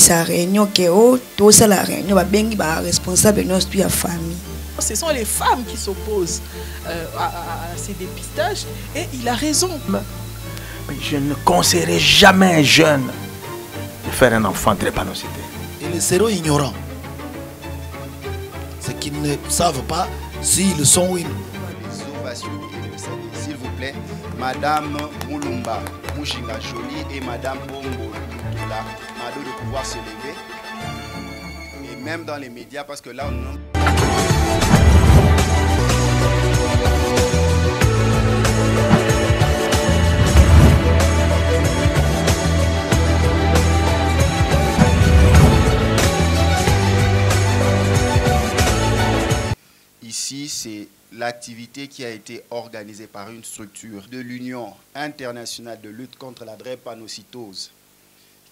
sa réunion que oh tout ça la réunion va bien ba responsable non de la famille. Ce sont les femmes qui s'opposent à ces dépistages et il a raison. Mais je ne conseillerais jamais un jeune de faire un enfant drépanocytaire. Ils seront ignorants. Ceux qui ne savent pas s'ils sont oui. Les ovations et le salut, s'il vous plaît, Madame Mulumba Mujinga Jolie et Madame Ombo Lutula Mado de pouvoir se lever. Et même dans les médias, parce que là, on... Ici, c'est l'activité qui a été organisée par une structure de l'Union internationale de lutte contre la drépanocytose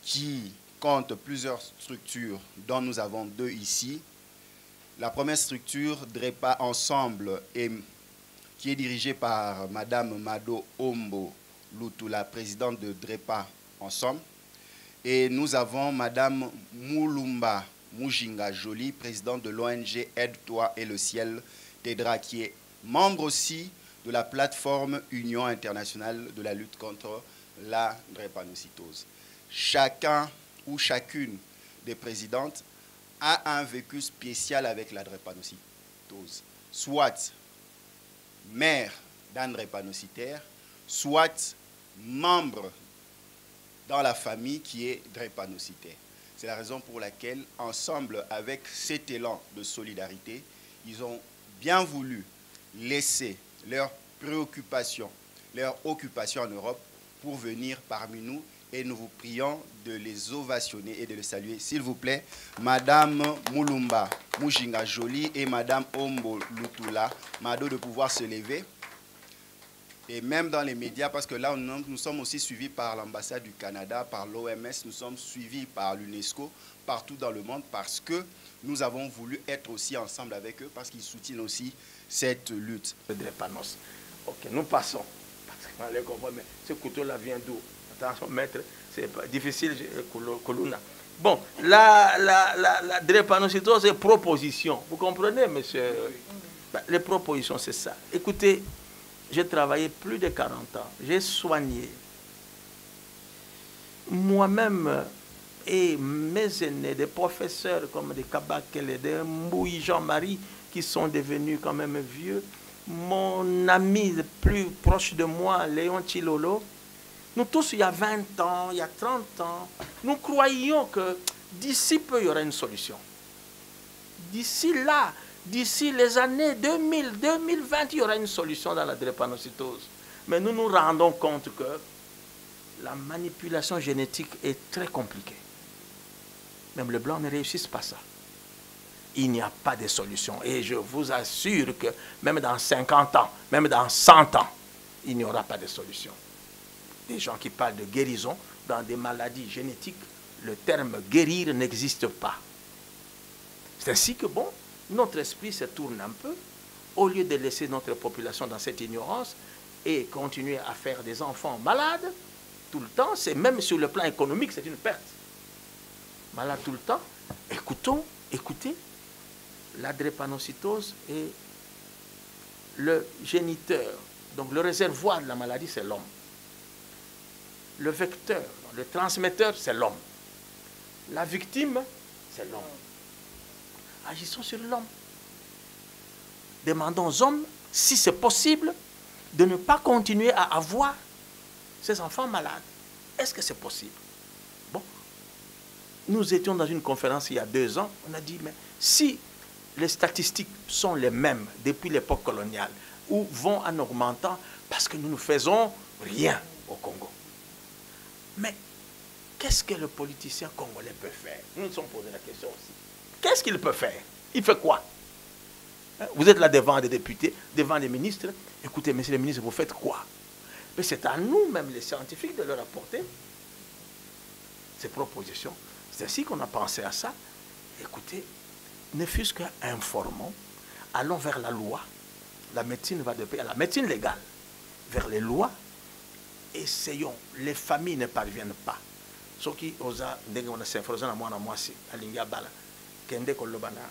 qui compte plusieurs structures dont nous avons deux ici. La première structure, DREPA Ensemble, qui est dirigée par Madame Mado Ombo Lutula, présidente de DREPA Ensemble. Et nous avons Madame Mulumba Mujinga Jolie, présidente de l'ONG Aide-toi et le ciel, TEDRA, qui est membre aussi de la plateforme Union internationale de la lutte contre la drépanocytose. Chacun ou chacune des présidentes a un vécu spécial avec la drépanocytose, soit mère d'un drépanocytaire, soit membre dans la famille qui est drépanocytaire. C'est la raison pour laquelle, ensemble avec cet élan de solidarité, ils ont bien voulu laisser leurs préoccupations, leur occupation en Europe pour venir parmi nous et nous vous prions de les ovationner et de les saluer. S'il vous plaît, Madame Mulumba Mujinga Jolie et Madame Ombo Lutula Mado de pouvoir se lever. Et même dans les médias, parce que là, nous sommes aussi suivis par l'ambassade du Canada, par l'OMS, nous sommes suivis par l'UNESCO, partout dans le monde, parce que nous avons voulu être aussi ensemble avec eux, parce qu'ils soutiennent aussi cette lutte. Drépanocytose. Ok, nous passons. Parce que comprend, mais ce couteau-là vient d'où? Attention, maître, c'est difficile, Coluna. Bon, la drépanocytose, c'est proposition. Vous comprenez, monsieur? Oui. Les propositions, c'est ça. Écoutez, j'ai travaillé plus de 40 ans. J'ai soigné moi-même et mes aînés, des professeurs comme des Kabakele, des Mbouy Jean-Marie, qui sont devenus quand même vieux. Mon ami le plus proche de moi, Léon Chilolo, nous tous, il y a 20 ans, il y a 30 ans, nous croyions que d'ici peu, il y aura une solution. D'ici là, d'ici les années 2000, 2020, il y aura une solution dans la drépanocytose. Mais nous nous rendons compte que la manipulation génétique est très compliquée. Même les Blancs ne réussissent pas ça. Il n'y a pas de solution. Et je vous assure que même dans 50 ans, même dans 100 ans, il n'y aura pas de solution. Des gens qui parlent de guérison dans des maladies génétiques, le terme guérir n'existe pas. C'est ainsi que, bon, notre esprit se tourne un peu, au lieu de laisser notre population dans cette ignorance et continuer à faire des enfants malades tout le temps, c'est même sur le plan économique, c'est une perte. Malade tout le temps, écoutez, la drépanocytose est le géniteur, donc le réservoir de la maladie, c'est l'homme. Le vecteur, le transmetteur, c'est l'homme. La victime, c'est l'homme. Agissons sur l'homme. Demandons aux hommes, si c'est possible, de ne pas continuer à avoir ces enfants malades. Est-ce que c'est possible? Bon, nous étions dans une conférence il y a 2 ans, on a dit, mais si les statistiques sont les mêmes depuis l'époque coloniale, ou vont en augmentant, parce que nous ne faisons rien au Congo. Mais qu'est-ce que le politicien congolais peut faire? Nous nous sommes posé la question aussi. Qu'est-ce qu'il peut faire? Il fait quoi? Vous êtes là devant des députés, devant les ministres. Écoutez, messieurs les ministres, vous faites quoi? Mais c'est à nous, même les scientifiques, de leur apporter ces propositions. C'est ainsi qu'on a pensé à ça. Écoutez, ne fût-ce qu'informons, allons vers la loi. La médecine va de pair, la médecine légale, vers les lois. Essayons, les familles ne parviennent pas. soki oza ndenge on a symphonie na mwana mwasi alinga bala kende koloba na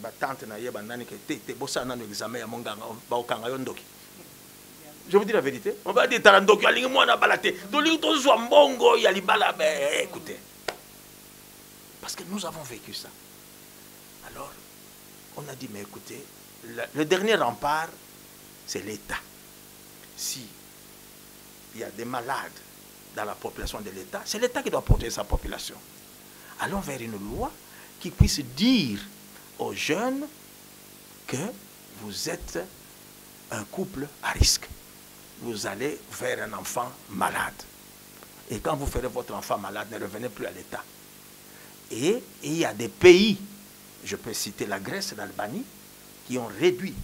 ba tante na ye bandani ke te bosa na examen ya monganga ba okanga yo ndoki. Je vous dis la vérité, on va dire tarandoki alinga mwana bala te to lingi to zo mbongo ya libala écoutez. Parce que nous avons vécu ça. Alors on a dit mais écoutez, le dernier rempart c'est l'État. Si il y a des malades dans la population de l'État, c'est l'État qui doit protéger sa population. Allons vers une loi qui puisse dire aux jeunes que vous êtes un couple à risque. Vous allez faire un enfant malade. Et quand vous ferez votre enfant malade, ne revenez plus à l'État. Et il y a des pays, je peux citer la Grèce et l'Albanie, qui ont réduit.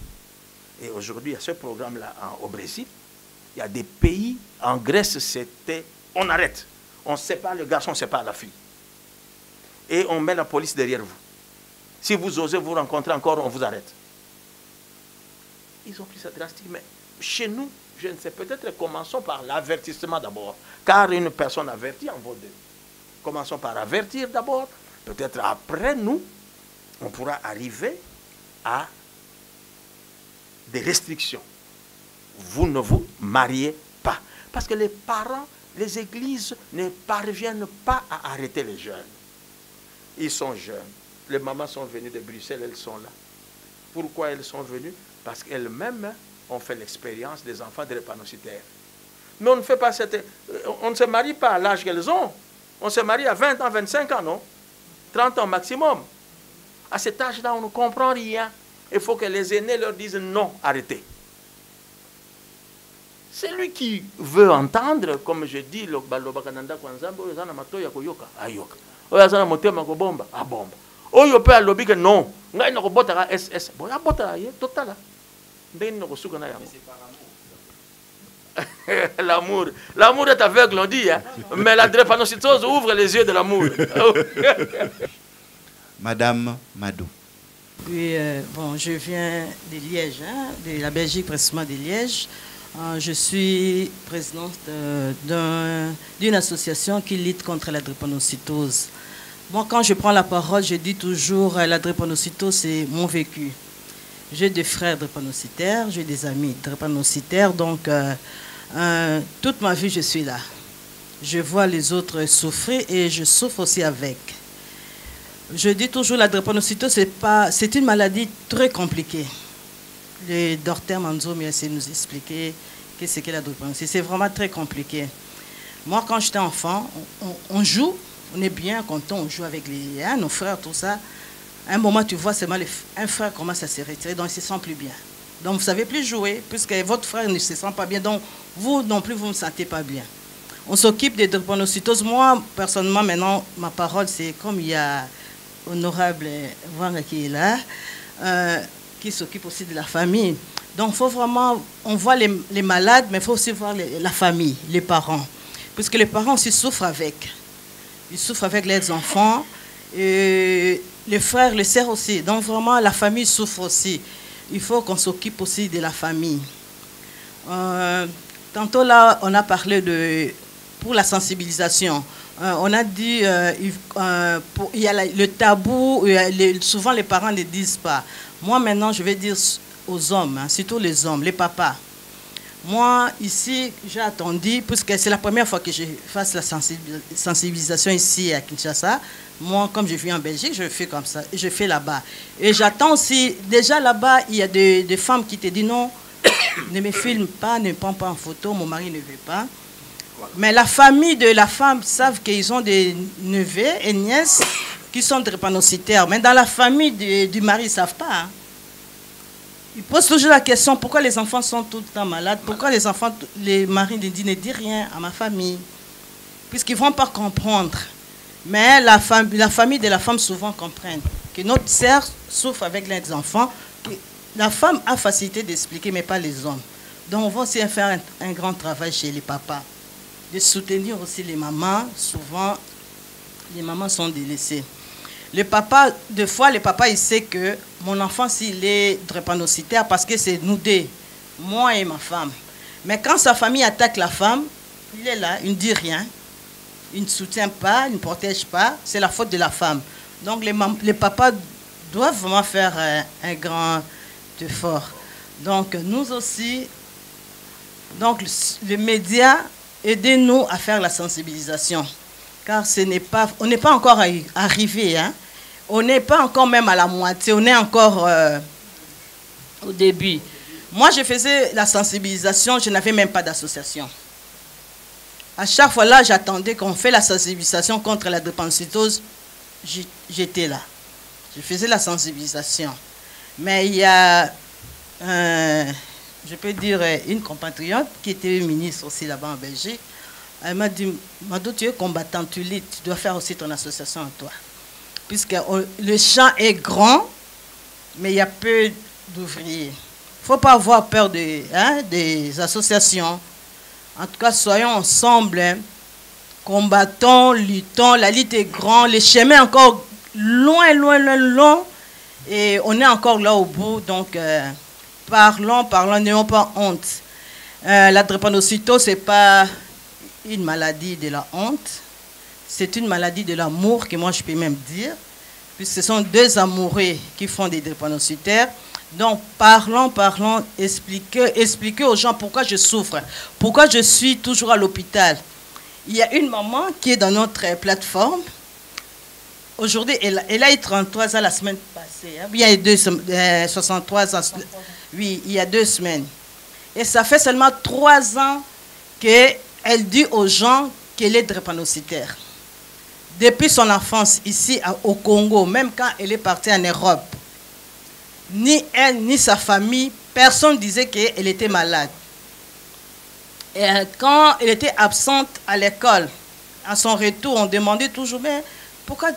Et aujourd'hui, il y a ce programme-là au Brésil. Il y a des pays, en Grèce, c'était, on arrête. On sépare le garçon, on sépare la fille. Et on met la police derrière vous. Si vous osez vous rencontrer encore, on vous arrête. Ils ont pris ça drastique, mais chez nous, je ne sais, peut-être commençons par l'avertissement d'abord. Car une personne avertie en vaut deux. Commençons par avertir d'abord. Peut-être après nous, on pourra arriver à des restrictions. Vous ne vous mariez pas. Parce que les parents, les églises ne parviennent pas à arrêter les jeunes. Ils sont jeunes. Les mamans sont venues de Bruxelles, elles sont là. Pourquoi elles sont venues? Parce qu'elles-mêmes ont fait l'expérience des enfants drépanocytaires. Mais on ne fait pas cette... On ne se marie pas à l'âge qu'elles ont. On se marie à 20 ans, 25 ans, non? 30 ans maximum. À cet âge-là, on ne comprend rien. Il faut que les aînés leur disent non, arrêtez. C'est lui qui veut entendre, comme je dis, le balobakananda kwanzambo, oyazana matoya koyoka, ayoka. Oyazana motema kobomba, abomba. Oyo pe alobi que non, ngai na kobotaka SS. Bon, ya botaka ye totala. Ndeni na kosuka na yango. L'amour. L'amour est aveugle, on dit, hein? Mais la drépanocytose ouvre les yeux de l'amour. Madame Madou. Oui, bon, je viens de Liège, hein, de la Belgique, précisément de Liège. Je suis présidente d'une association qui lutte contre la drépanocytose. Moi, quand je prends la parole, je dis toujours la drépanocytose, c'est mon vécu. J'ai des frères drépanocytaires, j'ai des amis drépanocytaires, donc toute ma vie, je suis là. Je vois les autres souffrir et je souffre aussi avec. Je dis toujours la drépanocytose, c'est une maladie très compliquée. Le docteur Manzoumi a essayé de nous expliquer qu'est-ce qu'est la drépanocytose. C'est vraiment très compliqué. Moi, quand j'étais enfant, on joue, on est bien content, on joue avec nos frères, tout ça. À un moment, tu vois seulement un frère commence à se retirer, donc il ne se sent plus bien. Donc vous ne savez plus jouer, puisque votre frère ne se sent pas bien, donc vous non plus, vous ne vous sentez pas bien. On s'occupe des drépanocytoses. Moi, personnellement, maintenant, ma parole, c'est comme il y a honorable Wanga qui est là, qui s'occupe aussi de la famille. Donc, il faut vraiment, on voit les malades, mais il faut aussi voir la famille, les parents. Puisque les parents aussi souffrent avec. Ils souffrent avec les enfants, et les frères, les sœurs aussi. Donc, vraiment, la famille souffre aussi. Il faut qu'on s'occupe aussi de la famille. Tantôt, là, on a parlé pour la sensibilisation. On a dit, il y a le tabou, souvent les parents ne disent pas. Moi, maintenant, je vais dire aux hommes, hein, surtout les hommes, les papas. Moi, ici, j'ai attendu, puisque c'est la première fois que je fasse la sensibilisation ici à Kinshasa. Moi, comme je vis en Belgique, je fais comme ça, je fais là-bas. Et j'attends aussi, déjà là-bas, il y a des femmes qui te disent non, ne me filme pas, ne me prends pas en photo, mon mari ne veut pas. Mais la famille de la femme savent qu'ils ont des neveux et nièces qui sont drépanocytaires. Mais dans la famille du mari, ils ne savent pas. Hein. Ils posent toujours la question, pourquoi les enfants sont tout le temps malades? Pourquoi les maris ne disent rien à ma famille? Puisqu'ils ne vont pas comprendre. Mais la famille de la femme souvent comprennent que notre sœur souffre avec les enfants. La femme a facilité d'expliquer, mais pas les hommes. Donc on va aussi faire un grand travail chez les papas. De soutenir aussi les mamans. Souvent, les mamans sont délaissées. Le papa, des fois, le papa, il sait que mon enfant, s'il est drépanocytaire, parce que c'est nous deux, moi et ma femme. Mais quand sa famille attaque la femme, il est là, il ne dit rien. il ne soutient pas, il ne protège pas, c'est la faute de la femme. Donc les papas doivent vraiment faire un grand effort. Donc nous aussi, donc les médias, aidez-nous à faire la sensibilisation. Car on n'est pas encore arrivé, hein. On n'est pas encore même à la moitié, on est encore au début. Moi, je faisais la sensibilisation, je n'avais même pas d'association. À chaque fois là, j'attendais qu'on fait la sensibilisation contre la drépanocytose, j'étais là. Je faisais la sensibilisation. Mais il y a, je peux dire, une compatriote qui était ministre aussi là-bas en Belgique. Elle m'a dit, Mado, tu es combattant, tu luttes, tu dois faire aussi ton association à toi. Puisque le champ est grand, mais il y a peu d'ouvriers. Il ne faut pas avoir peur des associations. En tout cas, soyons ensemble, hein. Combattons, luttons, la lutte est grande, le chemin est encore loin, long, et on est encore là au bout, donc parlons, n'ayons pas honte. La drépanocytose, ce n'est pas une maladie de la honte, c'est une maladie de l'amour, que moi je peux même dire, puisque ce sont deux amoureux qui font des drépanocytaires. Donc parlons, expliquez aux gens pourquoi je souffre, pourquoi je suis toujours à l'hôpital. Il y a une maman qui est dans notre plateforme. Aujourd'hui, elle a eu 33 ans la semaine passée. Hein. Il y a 63 ans. Oui, il y a 2 semaines. Et ça fait seulement 3 ans qu'elle dit aux gens qu'elle est drépanocytaire. Depuis son enfance ici au Congo, même quand elle est partie en Europe, ni elle ni sa famille, personne ne disait qu'elle était malade. Et quand elle était absente à l'école, à son retour, on demandait toujours, mais pourquoi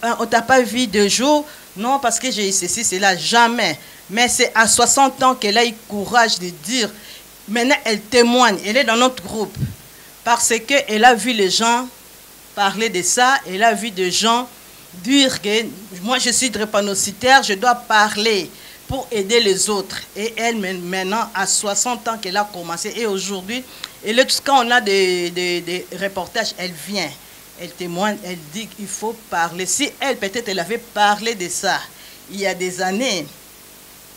on ne t'a pas vu 2 jours? Non, parce que j'ai eu ceci, cela, jamais. Mais c'est à 60 ans qu'elle a eu courage de dire. Maintenant, elle témoigne, elle est dans notre groupe. Parce qu'elle a vu les gens parler de ça, elle a vu des gens dire que moi je suis drépanocytaire, je dois parler pour aider les autres. Et elle, maintenant, à 60 ans qu'elle a commencé, et aujourd'hui, quand on a des reportages, elle vient, elle témoigne, elle dit qu'il faut parler. Si elle, peut-être, elle avait parlé de ça il y a des années,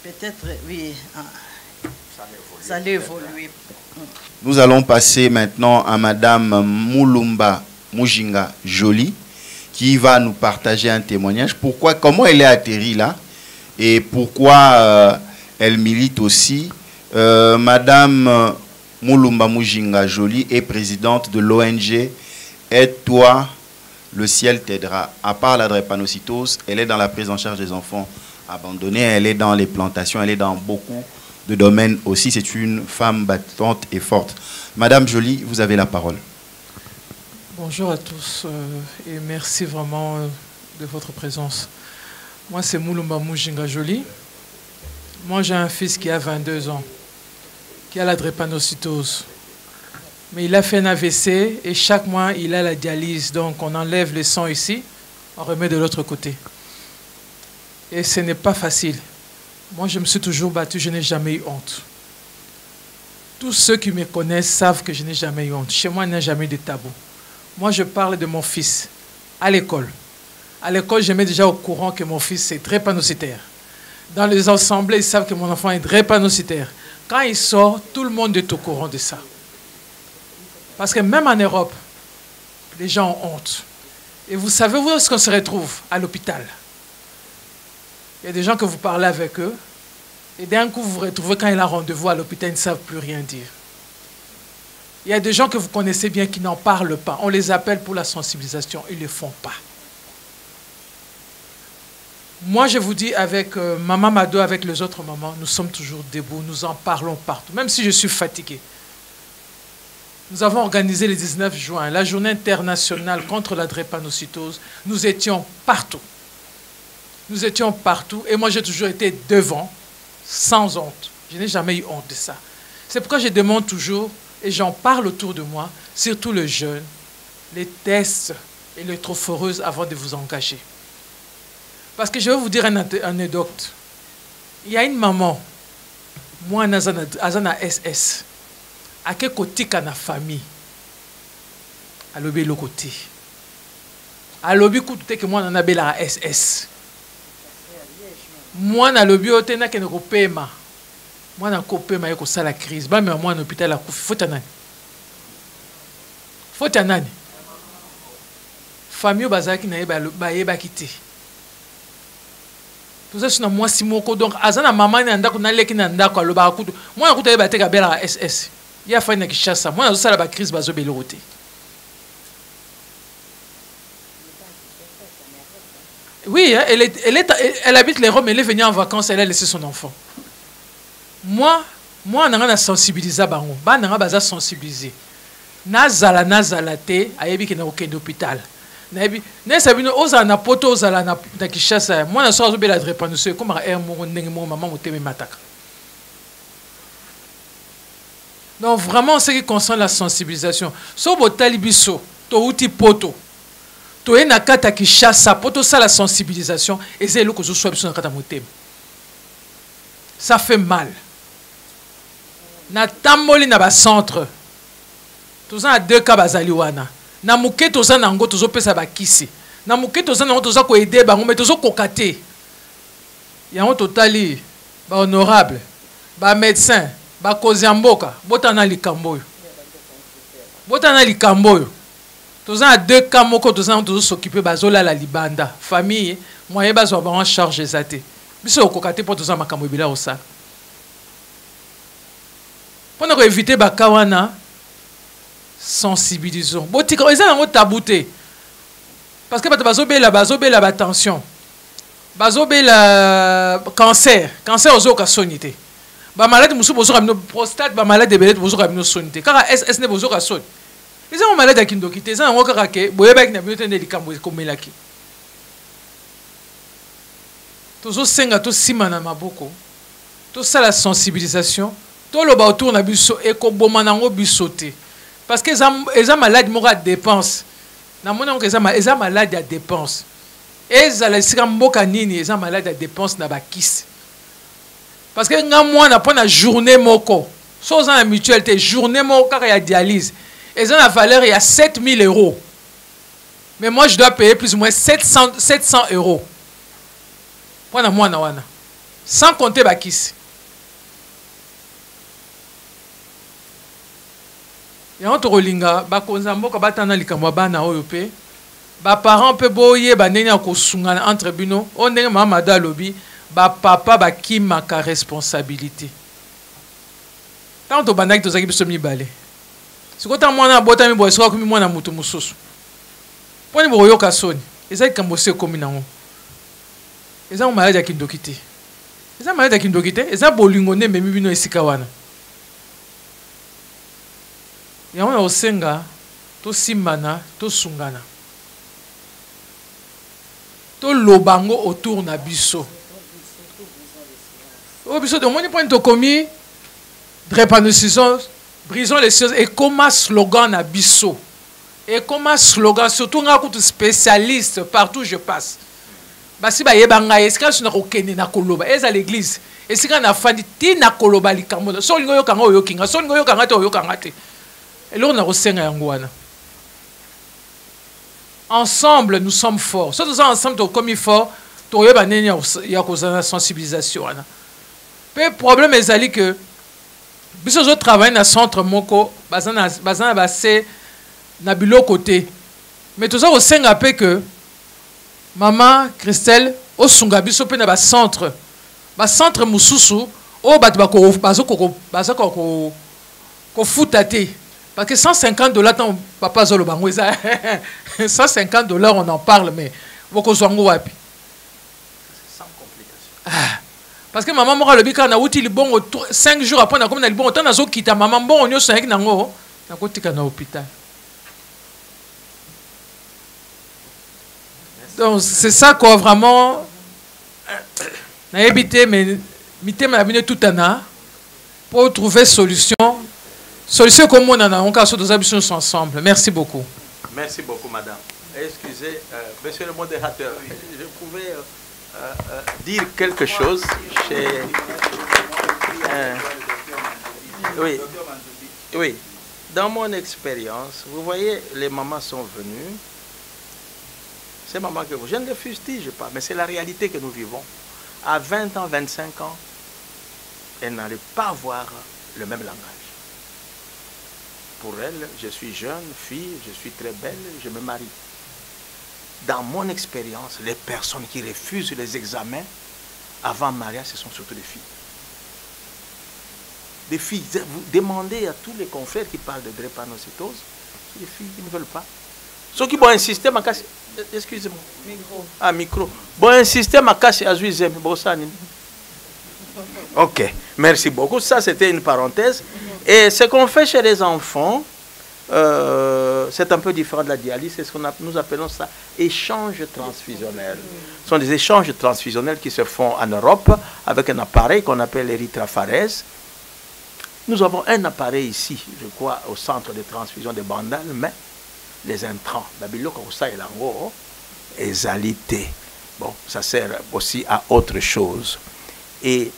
peut-être, oui, ça a évolué. Nous allons passer maintenant à Madame Mulumba Mujinga Joly, qui va nous partager un témoignage. Comment elle est atterrie là et pourquoi elle milite aussi. Madame Mulumba Mujinga Joly est présidente de l'ONG Aide-toi, le ciel t'aidera. À part la drépanocytose, elle est dans la prise en charge des enfants abandonnés, elle est dans les plantations, elle est dans beaucoup de domaines aussi. C'est une femme battante et forte. Madame Joly, vous avez la parole. Bonjour à tous et merci vraiment de votre présence. Moi, c'est Mulumba Mujinga Joly. Moi, j'ai un fils qui a 22 ans, qui a la drépanocytose. Mais il a fait un AVC et chaque mois, il a la dialyse. Donc, on enlève le sang ici, on remet de l'autre côté. Et ce n'est pas facile. Moi, je me suis toujours battu, je n'ai jamais eu honte. Tous ceux qui me connaissent savent que je n'ai jamais eu honte. Chez moi, il n'y a jamais eu de tabou. Moi, je parle de mon fils à l'école. À l'école, je mets déjà au courant que mon fils est drépanocytaire. Dans les assemblées, ils savent que mon enfant est drépanocytaire. Quand il sort, tout le monde est au courant de ça. Parce que même en Europe, les gens ont honte. Et vous savez où est-ce qu'on se retrouve? À l'hôpital. Il y a des gens que vous parlez avec eux, et d'un coup, vous vous retrouvez quand il a rendez-vous à l'hôpital, ils ne savent plus rien dire. Il y a des gens que vous connaissez bien qui n'en parlent pas. On les appelle pour la sensibilisation. Ils ne le font pas. Moi, je vous dis, avec Maman Mado, avec les autres mamans, nous sommes toujours debout. Nous en parlons partout. Même si je suis fatigué. Nous avons organisé le 19 juin, la journée internationale contre la drépanocytose. Nous étions partout. Nous étions partout. Et moi, j'ai toujours été devant, sans honte. Je n'ai jamais eu honte de ça. C'est pourquoi je demande toujours... Et j'en parle autour de moi, surtout les jeunes, les tests et les trophoreuses avant de vous engager. Parce que je vais vous dire une anecdote. Il y a une maman, moi, Azana SS, à quel côté dans la famille. alobi le côté. Alobi kutu te que moi na bela SS. Moi na lobi ote na ke ne ko pema. Moi na ko pema ko sala crise. Ba me moi na hôpital la kufi fota nani. Fota nani. Famille bazaki na ba yeba kité. Tout ça sur moi simoko donc azana maman na ndako na leki na ndako aloba kutu. Moi na kuta yeba te ka bela SS. Ya fa na kishasa. Moi na sala ba crise bazo belote. Oui, elle habite les Roms, elle est venue en vacances, elle a laissé son enfant. Moi, on a sensibilisé, on a sensibilisé. Nazala te, ayebi ki na okende hôpital. Nayebi, ne sabino oza na poto oza na Kishasa. Moi na so bela réponse comme air mo ndenge mo maman moteme mataka. Donc vraiment ce qui concerne la sensibilisation, so botali biso, to uti poto. Toye na kata Kishasa poto ça la sensibilisation et c'est le que je sois na kata moteme. Ça fait mal. Na tamboli na ba centre. Toza na 2 cas bazali wana. Na muke toza na ngo tozo pesa ba kisi. Na muke toza na ngo toza ko aider bango mais tozo kokate. Yango totali ba honorable, ba médecin, ba koziamboka, botana likamboyo. Botana likamboyo. Toza na 2 cas moko toza na tozo s'occuper bazola la libanda, famille, moyen bazo ba en charge ezate. Biso kokate po toza makambo bila osa. Pour nous éviter bakawana sensibilisons. Botika ils ont tabouté. Parce que bazobela attention. Bazobela cancer aux ka sonité. Ba malade musu bozo ka prostate, ba malade de belette bozo ka sonité. Car SS ne bozo ka son. Ils ont malade akindokité, ils ont ka ke boyeba ki na bino tende likambo komelaki. Tozo senga to simana maboko. To ça la sensibilisation. Tout le bas autour na biso et ko bomanango bisoté parce que les malades mora dépense na mona ko les malades à dépense et za la sika mboka nini les malades à dépense na bakis parce que nga mwana pona journée moko so za na mutualité journée moko ka ya dialyse et ça la valeur il y a 7000 €, mais moi je dois payer plus ou moins 700 €. Pona mwana wana sans compter bakis. Yango to rolinga ba konzamboka batana likamwa bana oyo pe ba parents pe boye ba neni akosunga entre bino on ndenge mama da lobi ba papa ba kimaka responsabilité tant to bandaki to zaki biso mibale sikota mwana bota mi boye soka kumi mwana mutu mususu poni boyo ka soni ezaki kambose komi nango ezaki malade ya kindokite ezaki malade ya kindokite ezaki bolingo ne memi bino esika wana. Yango na osenga to simbana to sungana to lobango autour na biso o biso de moni point to komi drépanocisons brisons les choses et comme slogan na biso et comme slogan surtout nga kutu spécialiste partout je passe basi ba yebanga esika suna ko kende na koloba eza l'église esika na fandi ti na koloba likambo so lingo yo kanga oyo kinga so lingo yo kanga te oyo kanga te. Et là, on a reçu un ensemble, nous sommes forts. Si nous sommes ensemble, nous sommes forts, nous avons une sensibilisation. Le problème est que, si nous travaillons dans le centre, nous avons passé dans le côté. Mais nous avons reçu un peu que, maman, Christelle, au Sungabiso, dans le centre, le centre Moussoussou, au Bazo, au Foutate. Parce que 150 $, ton papa Zolo Bango, 150 $, on en parle, mais beaucoup sont wapi. Sans complication. Parce que maman m'a dit qu'on a eu bon 5 jours après, on a comme on bon, on a quitté maman bon, on a 5 nango, on a quitté dans l'hôpital. Donc c'est ça quoi vraiment. On a évité, mais mité m'a amené tout an pour trouver solution. Solution comme on en a, on casse nos ambitions ensemble. Merci beaucoup. Merci beaucoup, madame. Excusez, monsieur le modérateur, je pouvais dire quelque chose chez... oui, oui. dans mon expérience, vous voyez, les mamans sont venues. Ces mamans que je ne les fustige pas, mais c'est la réalité que nous vivons. À 20 ans, 25 ans, elles n'allaient pas avoir le même langage. Pour elles, je suis jeune fille, je suis très belle, je me marie. Dans mon expérience, les personnes qui refusent les examens avant mariage, ce sont surtout des filles. Des filles, vous demandez à tous les confrères qui parlent de drépanocytose, c'est des filles qui ne veulent pas. Ceux qui vont insister, ma casse. Excusez-moi. Micro. Ah, micro. Bon, insister, ma casse à juizer. Ok, merci beaucoup. Ça, c'était une parenthèse. Et ce qu'on fait chez les enfants, c'est un peu différent de la dialyse. C'est ce que nous appelons ça échange transfusionnel. Ce sont des échanges transfusionnels qui se font en Europe avec un appareil qu'on appelle l'érythrophorèse. Nous avons un appareil ici, je crois, au centre de transfusion de Bandal, mais les intrants, bon, ça sert aussi à autre chose. Et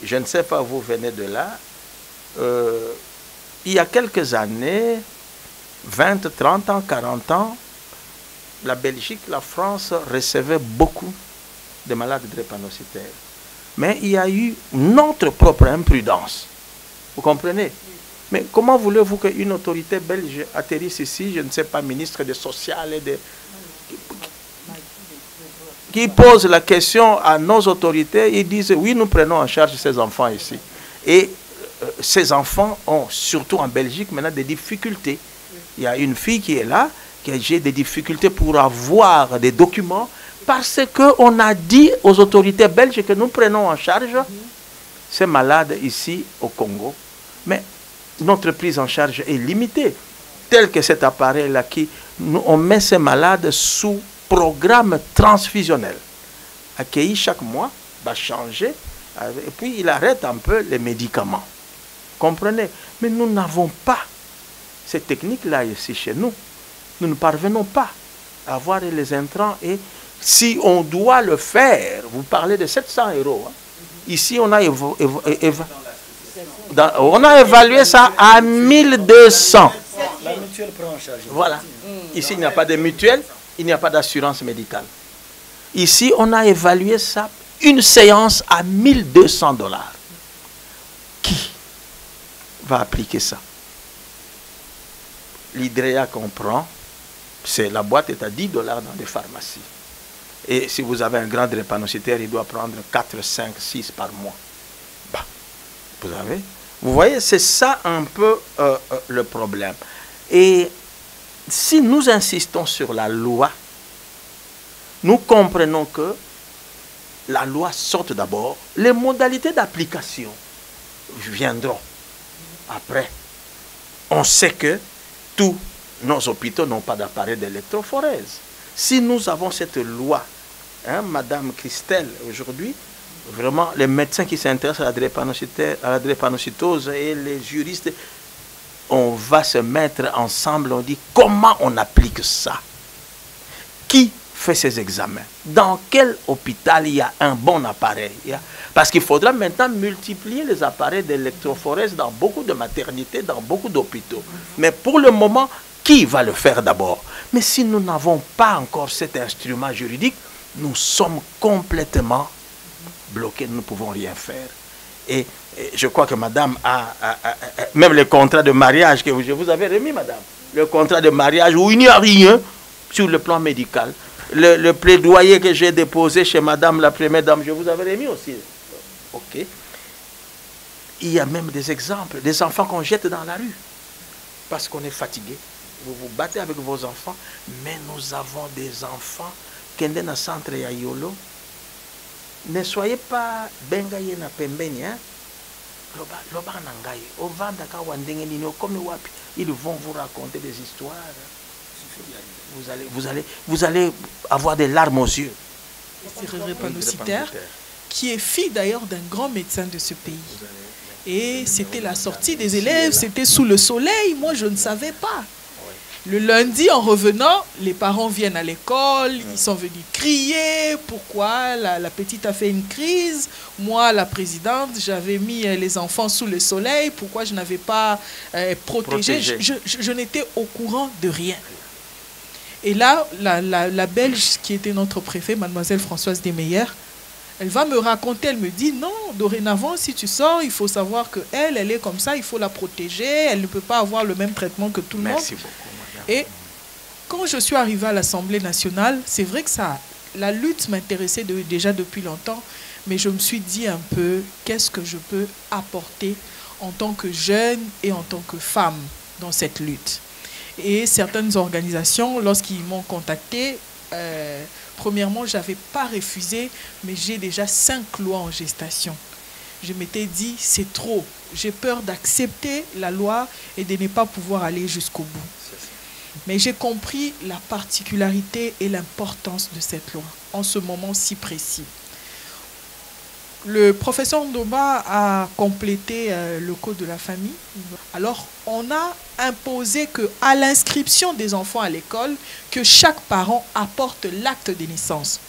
je ne sais pas, vous venez de là, il y a quelques années, 20, 30 ans, 40 ans, la Belgique, la France recevaient beaucoup de malades drépanocytaires. Mais il y a eu notre propre imprudence. Vous comprenez? Mais comment voulez-vous qu'une autorité belge atterrisse ici, je ne sais pas, ministre des Social et de... qui pose la question à nos autorités, ils disent oui, nous prenons en charge ces enfants ici. Et ces enfants ont, surtout en Belgique, maintenant des difficultés. Il y a une fille qui est là, qui a des difficultés pour avoir des documents, parce qu'on a dit aux autorités belges que nous prenons en charge ces malades ici au Congo. Mais notre prise en charge est limitée, tel que cet appareil-là, on met ces malades sous programme transfusionnel, accueilli chaque mois, va changer, et puis il arrête un peu les médicaments. Comprenez? Mais nous n'avons pas cette technique-là ici chez nous. Nous ne parvenons pas à avoir les intrants, et si on doit le faire, vous parlez de 700 €. Hein. Ici, on a évalué ça à 1200. La mutuelle prend en charge. Voilà. Ici, il n'y a pas de mutuelle, il n'y a pas d'assurance médicale. Ici, on a évalué ça, une séance à 1200 $. Qui va appliquer ça? L'hydréa qu'on prend, la boîte est à 10 $ dans les pharmacies. Et si vous avez un grand drépanocytaire, il doit prendre 4, 5, 6 par mois. Bah, vous voyez, c'est ça un peu le problème. Et si nous insistons sur la loi, nous comprenons que la loi sorte d'abord, les modalités d'application viendront après. On sait que tous nos hôpitaux n'ont pas d'appareil d'électrophorèse. Si nous avons cette loi, hein, Madame Christelle, aujourd'hui, vraiment, les médecins qui s'intéressent à la drépanocytose et les juristes, on va se mettre ensemble, on dit comment on applique ça. Qui fait ces examens? Dans quel hôpital il y a un bon appareil? Parce qu'il faudra maintenant multiplier les appareils d'électrophorèse dans beaucoup de maternités, dans beaucoup d'hôpitaux. Mais pour le moment, qui va le faire d'abord? Mais si nous n'avons pas encore cet instrument juridique, nous sommes complètement bloqués, nous ne pouvons rien faire. Et je crois que madame même le contrat de mariage que je vous avais remis, madame, le contrat de mariage où il n'y a rien sur le plan médical, le plaidoyer que j'ai déposé chez madame la première dame, je vous avais remis aussi. Ok. Il y a même des exemples, des enfants qu'on jette dans la rue parce qu'on est fatigué. Vous vous battez avec vos enfants, mais nous avons des enfants qui sont dans le centre de Yolo. Ne soyez pas bengaye na pembeni, hein? Ils vont vous raconter des histoires. Vous allez avoir des larmes aux yeux. Drépanocytaire, qui est fille d'ailleurs d'un grand médecin de ce pays. Et c'était la sortie des élèves, c'était sous le soleil, moi je ne savais pas. Le lundi, en revenant, les parents viennent à l'école, ils sont venus crier. Pourquoi la petite a fait une crise? Moi, la présidente, j'avais mis les enfants sous le soleil. Pourquoi je n'avais pas protégé? Je n'étais au courant de rien. Et là, la Belge qui était notre préfet, mademoiselle Françoise Desmeyer, elle va me raconter, elle me dit, non, dorénavant, si tu sors, il faut savoir qu'elle est comme ça, il faut la protéger, elle ne peut pas avoir le même traitement que tout le monde. Merci beaucoup. Et quand je suis arrivée à l'Assemblée nationale, c'est vrai que la lutte m'intéressait déjà depuis longtemps, mais je me suis dit un peu, qu'est-ce que je peux apporter en tant que jeune et en tant que femme dans cette lutte? Et certaines organisations, lorsqu'ils m'ont contacté, premièrement, je n'avais pas refusé, mais j'ai déjà 5 lois en gestation. Je m'étais dit, c'est trop. J'ai peur d'accepter la loi et de ne pas pouvoir aller jusqu'au bout. Mais j'ai compris la particularité et l'importance de cette loi en ce moment si précis. Le professeur Ndoba a complété le code de la famille. Alors, on a imposé qu'à l'inscription des enfants à l'école, que chaque parent apporte l'acte de naissance.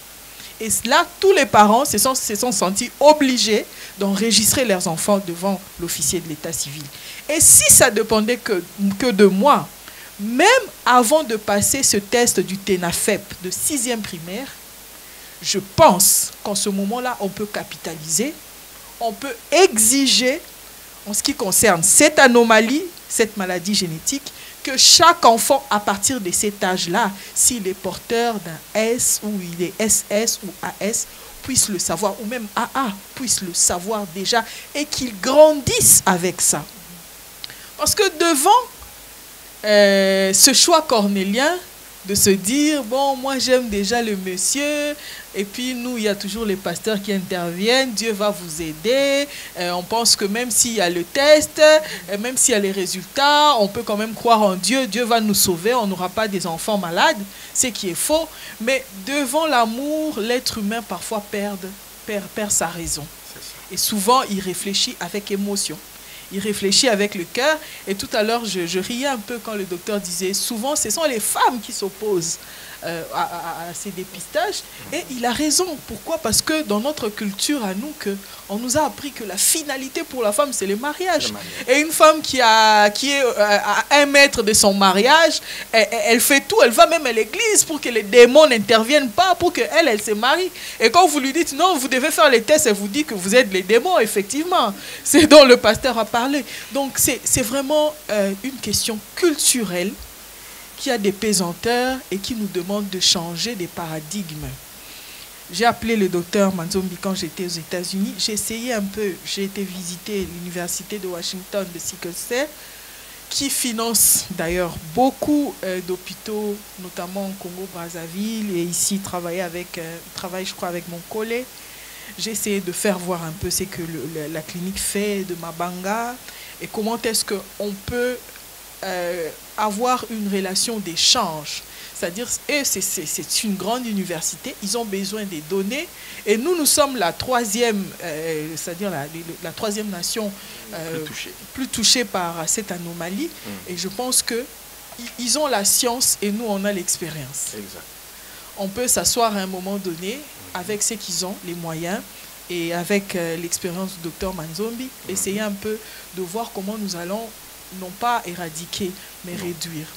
Et là, tous les parents se sont sentis obligés d'enregistrer leurs enfants devant l'officier de l'état civil. Et si ça dépendait que de moi, même avant de passer ce test du TENAFEP de 6e primaire, je pense qu'en ce moment-là, on peut capitaliser, on peut exiger, en ce qui concerne cette anomalie, cette maladie génétique, que chaque enfant, à partir de cet âge-là, s'il est porteur d'un S ou il est SS ou AS, puisse le savoir, ou même AA, puisse le savoir déjà, et qu'il grandisse avec ça. Parce que devant ce choix cornélien, de se dire, bon, moi j'aime déjà le monsieur, et puis nous, il y a toujours les pasteurs qui interviennent, Dieu va vous aider, on pense que même s'il y a le test, même s'il y a les résultats, on peut quand même croire en Dieu, Dieu va nous sauver, on n'aura pas des enfants malades, ce qui est faux, mais devant l'amour, l'être humain parfois perd sa raison. Et souvent, il réfléchit avec émotion. Il réfléchit avec le cœur. Et tout à l'heure, je riais un peu quand le docteur disait, souvent, ce sont les femmes qui s'opposent à ces dépistages. Et il a raison. Pourquoi? Parce que dans notre culture, à nous, on nous a appris que la finalité pour la femme, c'est le mariage. Et une femme qui est à 1 mètre de son mariage, elle fait tout. Elle va même à l'église pour que les démons n'interviennent pas, pour qu'elle se marie. Et quand vous lui dites, non, vous devez faire les tests, elle vous dit que vous êtes les démons, effectivement. C'est dont le pasteur a parlé. Donc, c'est vraiment une question culturelle qui a des pesanteurs et qui nous demande de changer des paradigmes. J'ai appelé le docteur Manzombi quand j'étais aux États-Unis. J'ai essayé un peu, j'ai été visiter l'université de Washington de Sickle-Cell, qui finance d'ailleurs beaucoup d'hôpitaux, notamment au Congo-Brazzaville, et ici travaille, je crois, avec mon collègue. J'ai essayé de faire voir un peu ce que la clinique fait de Mabanga et comment est-ce qu'on peut avoir une relation d'échange. C'est-à-dire, c'est une grande université, ils ont besoin des données, et nous sommes la 3e, c'est-à-dire la 3e nation plus touchée par cette anomalie, et je pense qu'ils ont la science et nous, on a l'expérience. On peut s'asseoir à un moment donné avec ce qu'ils ont, les moyens, et avec l'expérience du docteur Manzombi, essayer un peu de voir comment nous allons non pas éradiquer, mais réduire.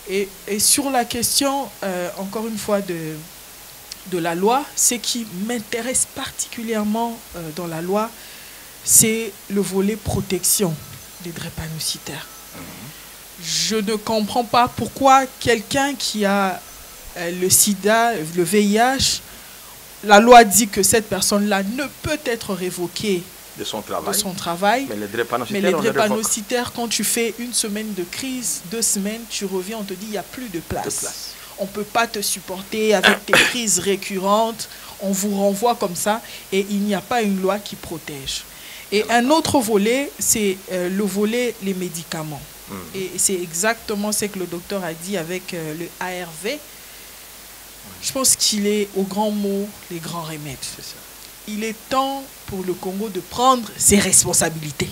Et sur la question, encore une fois, de la loi, ce qui m'intéresse particulièrement dans la loi, c'est le volet protection des drépanocytaires. Je ne comprends pas pourquoi quelqu'un qui a le sida, le VIH, la loi dit que cette personne-là ne peut être révoquée de son travail. Mais les drépanocytaires, quand tu fais 1 semaine de crise, 2 semaines, tu reviens, on te dit il n'y a plus de place. On ne peut pas te supporter avec tes crises récurrentes. On vous renvoie comme ça et il n'y a pas une loi qui protège. Et un autre volet, c'est le volet les médicaments. Et c'est exactement ce que le docteur a dit avec le ARV. Je pense qu'il est au grand mot, les grands remèdes. Il est temps pour le Congo de prendre ses responsabilités.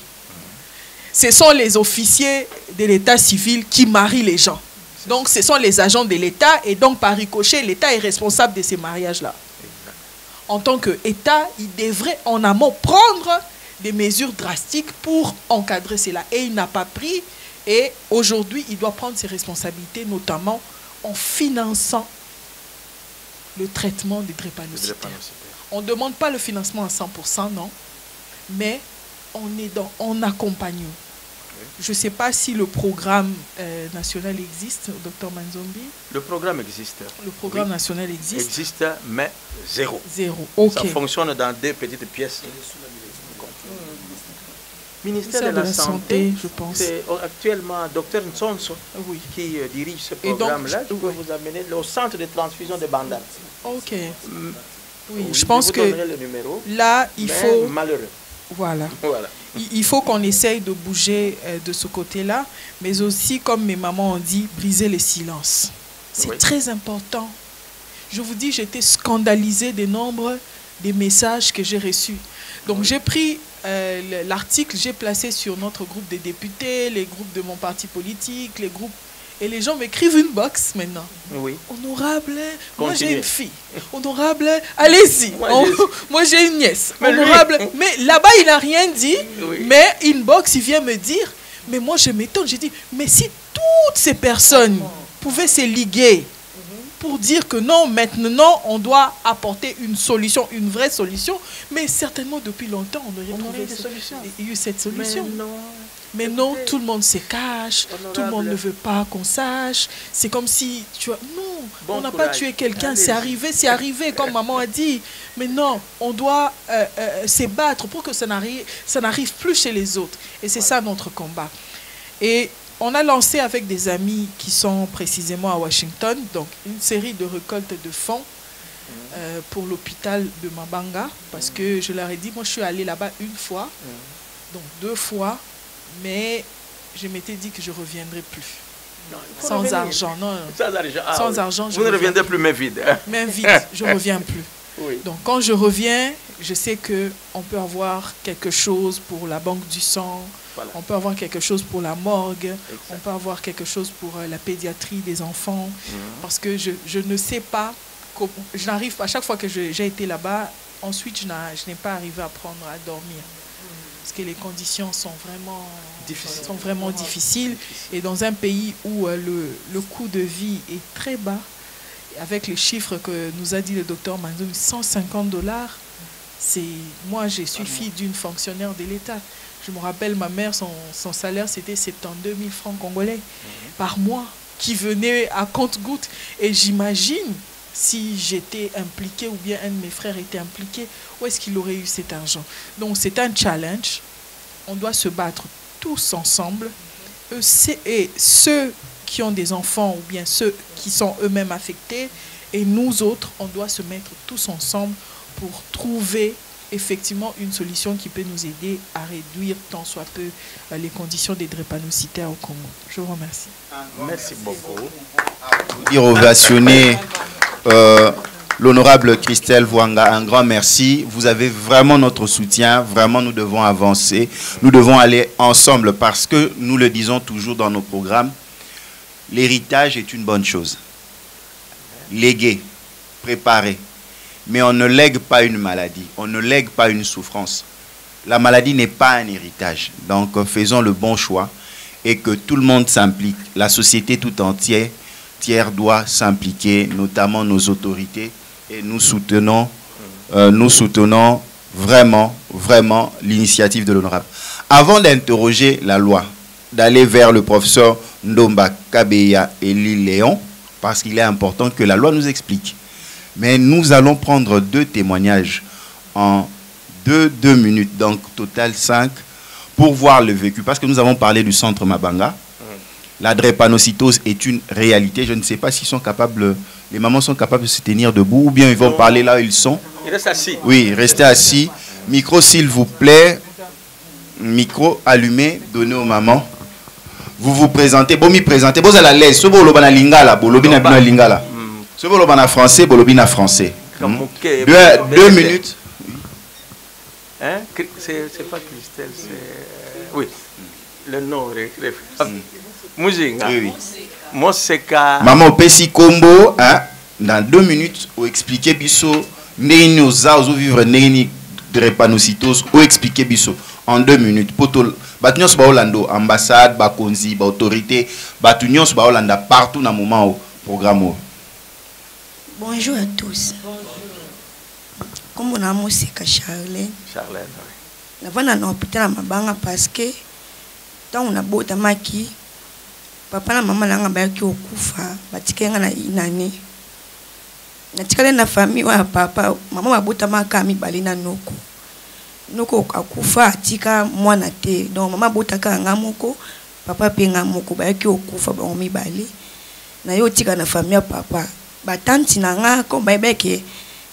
Ce sont les officiers de l'état civil qui marient les gens. Donc, ce sont les agents de l'État et donc, par ricochet, l'État est responsable de ces mariages-là. En tant qu'État, il devrait en amont prendre des mesures drastiques pour encadrer cela. Et il n'a pas pris. Et aujourd'hui, il doit prendre ses responsabilités, notamment en finançant le traitement des drépanocytaires. On ne demande pas le financement à 100%, non. Mais on accompagne. Je ne sais pas si le programme national existe, Dr Manzombi. Le programme existe. Le programme national existe. Existe, mais zéro. Zéro, ok. Ça fonctionne dans 2 petites pièces. Ministère de la Santé, je pense. C'est actuellement Dr Nsonso qui dirige ce programme-là. Je peux vous amener au centre de transfusion de Bandar. Ok. Oui, je pense que le numéro, là, il faut... Malheureux. Voilà. Il faut qu'on essaye de bouger de ce côté-là, mais aussi, comme mes mamans ont dit, briser le silence. C'est très important. Je vous dis, j'étais scandalisée des nombres des messages que j'ai reçus. Donc, j'ai pris l'article, j'ai placé sur notre groupe de députés, les groupes de mon parti politique, les groupes... Et les gens m'écrivent une box maintenant. Oui. Honorable, moi j'ai une fille. Honorable, allez-y. Moi j'ai une nièce. Honorable, mais là-bas il n'a rien dit. Oui. Mais inbox, il vient me dire, mais moi je m'étonne. J'ai dit, mais si toutes ces personnes pouvaient se liguer pour dire que non, maintenant on doit apporter une solution, une vraie solution, mais certainement depuis longtemps on aurait trouvé eu cette solution. Mais non, tout le monde se cache, tout le monde ne veut pas qu'on sache. C'est comme si tu as... Non, on n'a pas tué quelqu'un, c'est arrivé, comme maman a dit. Mais non, on doit se battre pour que ça n'arrive plus chez les autres. Et c'est ça notre combat. Et on a lancé avec des amis qui sont précisément à Washington, donc une série de récoltes de fonds pour l'hôpital de Mabanga. Parce que je leur ai dit, moi je suis allée là-bas une fois, donc 2 fois. Mais je m'étais dit que je ne reviendrai plus. Non, sans argent, non. Sans argent, vous ne reviendrez plus, mais vide. Mais vide, je ne reviens plus. Oui. Donc quand je reviens, je sais qu'on peut avoir quelque chose pour la banque du sang, on peut avoir quelque chose pour la morgue, on peut avoir quelque chose pour la pédiatrie des enfants. Parce que je ne sais pas, je n'arrive pas, à chaque fois que j'ai été là-bas, ensuite je n'ai pas arrivé à prendre à dormir. Parce que les conditions sont vraiment difficiles. Et dans un pays où le coût de vie est très bas, avec les chiffres que nous a dit le docteur Manzoum, $150, moi je suis fille d'une fonctionnaire de l'État. Je me rappelle, ma mère, son salaire c'était 72 000 francs congolais par mois, qui venait à compte-gouttes. Et j'imagine, si j'étais impliquée ou bien un de mes frères était impliqué, où est-ce qu'il aurait eu cet argent? Donc c'est un challenge. On doit se battre tous ensemble. Et ceux qui ont des enfants ou bien ceux qui sont eux-mêmes affectés, et nous autres, on doit se mettre tous ensemble pour trouver effectivement une solution qui peut nous aider à réduire tant soit peu les conditions des drépanocytaires au Congo. Je vous remercie. Merci beaucoup. Dire ovationner l'honorable Christelle Vwanga, un grand merci. Vous avez vraiment notre soutien. Vraiment, nous devons avancer. Nous devons aller ensemble parce que nous le disons toujours dans nos programmes. L'héritage est une bonne chose. Léguer, préparer. Mais on ne lègue pas une maladie. On ne lègue pas une souffrance. La maladie n'est pas un héritage. Donc, faisons le bon choix et que tout le monde s'implique. La société tout entière doit s'impliquer, notamment nos autorités. Et nous soutenons vraiment l'initiative de l'honorable. Avant d'interroger la loi, d'aller vers le professeur Ndomba Kabeya et Lille Léon, parce qu'il est important que la loi nous explique. Mais nous allons prendre 2 témoignages en 2 minutes, donc total 5, pour voir le vécu. Parce que nous avons parlé du centre Mabanga. La drépanocytose est une réalité. Je ne sais pas s'ils sont capables, les mamans sont capables de se tenir debout ou bien ils vont parler là où ils sont. Ils restent assis. Oui, restez assis. Micro, s'il vous plaît. Micro allumé, donné aux mamans. Vous vous présentez. Bon, m'y présentez. Vous allez à l'aise. Ce bolo bana lingala, bolobi na bina lingala. Ce bolo bana français, bolobi na français. 2 minutes. Hein? C'est pas Christelle, c'est... Oui. Le nom. Mujinga. Oui, oui. Moseka. Maman, Pessi Combo, hein, dans 2 minutes, ou expliquer biso, n'est aux vivre, n'est drépanocytose, ou expliquer biso en 2 minutes. Poto, batunions ba Hollando, ambassade, ba konzi, ba autorité, batunions ba Hollanda partout dans le moment au programme. Bonjour à tous. Comme on a Moseka Charlène. Charlène, oui. Nous avons un hôpital à Mabanga parce que tant on a beau tamaki, papa et maman n'ont pas eu kufa, batikenga na inani. Na tikale na famille wa papa, maman wa bota makami balina noko. Noko akufa atika mwana te. Donc maman bota ka ngamoko, papa pe ngamoko ba ki okufa ba mi bali. Na yo tika na famille ya papa. Ba tanti na nga ko ba beke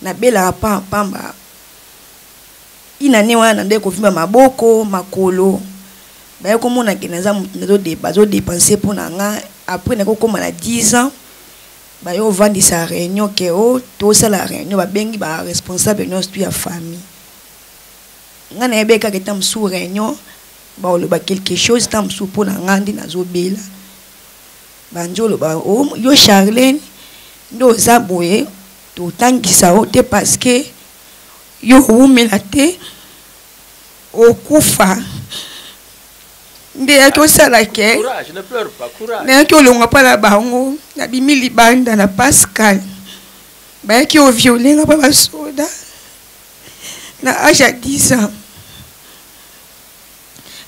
na bela pamba. Inani wana nde ko vimba maboko, makolo. Ba ko mona keneza mutu bazo dépenser pour na nga après na ko koma na 10 ans. Ba yo vandi sa réunion ke o to sa la réunion ba bengi ba responsable no stu ya famille. Nga na ebeka ke tam sous réunion ba o ba quelque chose tam sous pour na ngandi na zo bela. Ba njolo ba o yo Charlène ndo za boye to tangisa o te parce que yo umela te o kufa. Nde yako sala ke courage, ne pleure pas, courage. na yako longa pala bango na bimili banda na Pascal ba yaki o violer nga ba soda na âge à 10 ans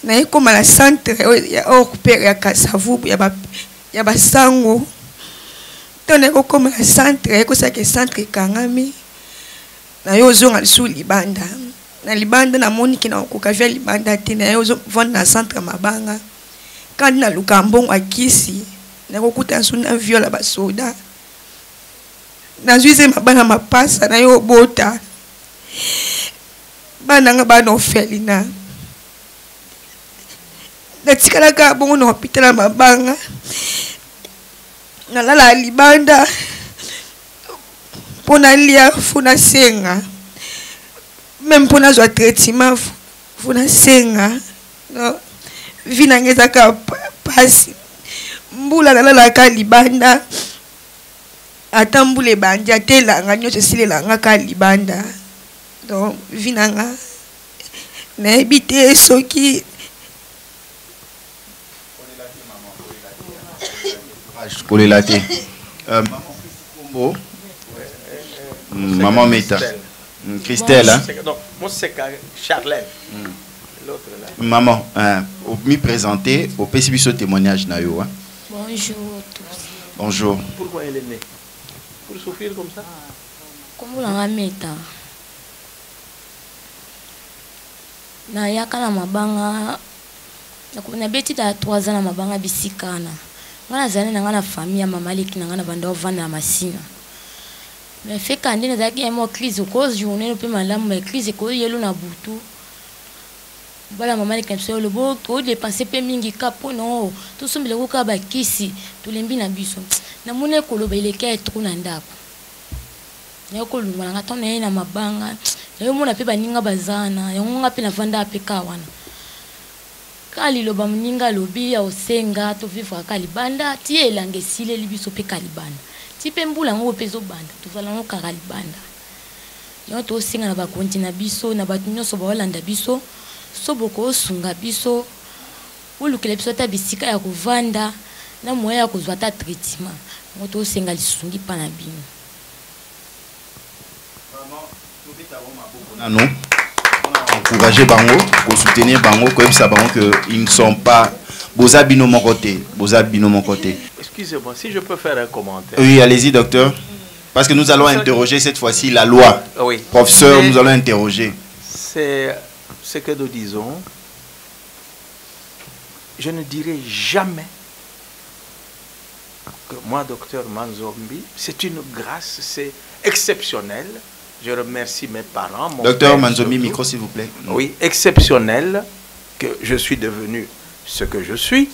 na yako mala centre ya opérer ya Kasavu ya ba sango to na yako koma la centre yako sa ke centre kangami na yo zonga sous libanda na libanda na moniki na kokavia libanda te na yo vendre na centre Mabanga quand na lukambon akisi na kokuta suna viola ba soda na zuize mabana mapasa na yo bota bana nga bana ofelina na tikala ka bongo na hôpital Mabanga na lala libanda pona lia funa senga même pour notre traitement faut na senga no vina ngeza ka pasi mbula la ka libanda atambule bandi atela nganyo sesilela nga ka libanda donc vina nga na ebite soki Kolelate. Maman Meta. Christelle, hein? Non, moi c'est Charlène. L'autre là. Maman, me présenter au PCB témoignage nayo. Hein? Bonjour tous. Bonjour. Pourquoi elle est née? Pour souffrir comme ça? Comment la Meta? Na yaka na Mabanga. Na beti da 3 ans na Mabanga bisikana. Ngana zane na ngana famille ya mama leki na ngana banda ovanda na masina. Mais fait quand on a eu une crise, cause journée le plus malade, mais crise cause yelo na butu. Voilà maman qui a le beau, trop dépenser pe mingi kapo non. Tout ce mbele ko ba kisi, tout lembi na biso. Na mune ko lo bele ka trop na ndako. Na ko lu mala ngato na na Mabanga. Na yo mona pe baninga bazana, yo nga pe na vanda pe ka wana. Kali lo ba mninga lobi ya osenga to vivre ka libanda, ti elange sile libiso pe ka libanda. Tipe mbula ngo pezo banda tuvala ngo karali banda yo to singa na ba kontina biso na ba nyonso ba Holanda biso so boko sunga biso ulukele biso ta bisika ya kovanda na moya ya kozwa ta traitement ngo to singa lisungi pa na bino vraiment non encourager bango pour soutenir bango comme ça bango que ils ne sont pas Boza bino mon côté. Excusez-moi, si je peux faire un commentaire. Oui, allez-y, docteur. Parce que nous allons interroger cette fois-ci la loi. Oui. Professeur, nous allons interroger. C'est ce que nous disons. Je ne dirai jamais que moi, docteur Manzombi, c'est une grâce, c'est exceptionnel. Je remercie mes parents. Mon docteur père, Manzombi, surtout. micro s'il vous plaît. Oui, exceptionnel que je suis devenu ce que je suis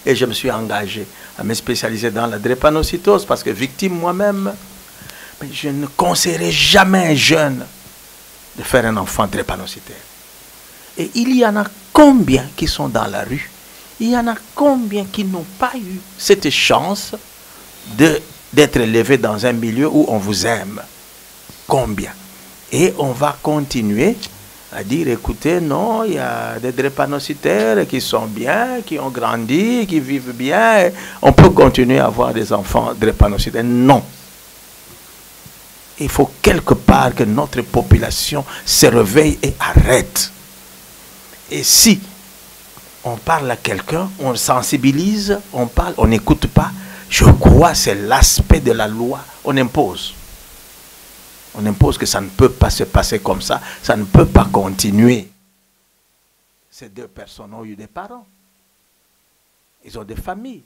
et je me suis engagé à me spécialiser dans la drépanocytose parce que victime moi-même, je ne conseillerais jamais à un jeune de faire un enfant drépanocytaire. Et il y en a combien qui sont dans la rue? Il y en a combien qui n'ont pas eu cette chance d'être élevés dans un milieu où on vous aime? Combien? Et on va continuer à dire, écoutez, non, il y a des drépanocytaires qui sont bien, qui ont grandi, qui vivent bien. On peut continuer à avoir des enfants drépanocytaires. Non. Il faut quelque part que notre population se réveille et arrête. Et si on parle à quelqu'un, on sensibilise, on parle, on n'écoute pas, je crois que c'est l'aspect de la loi. On impose. On impose que ça ne peut pas se passer comme ça, ça ne peut pas continuer. Ces deux personnes ont eu des parents. Ils ont des familles.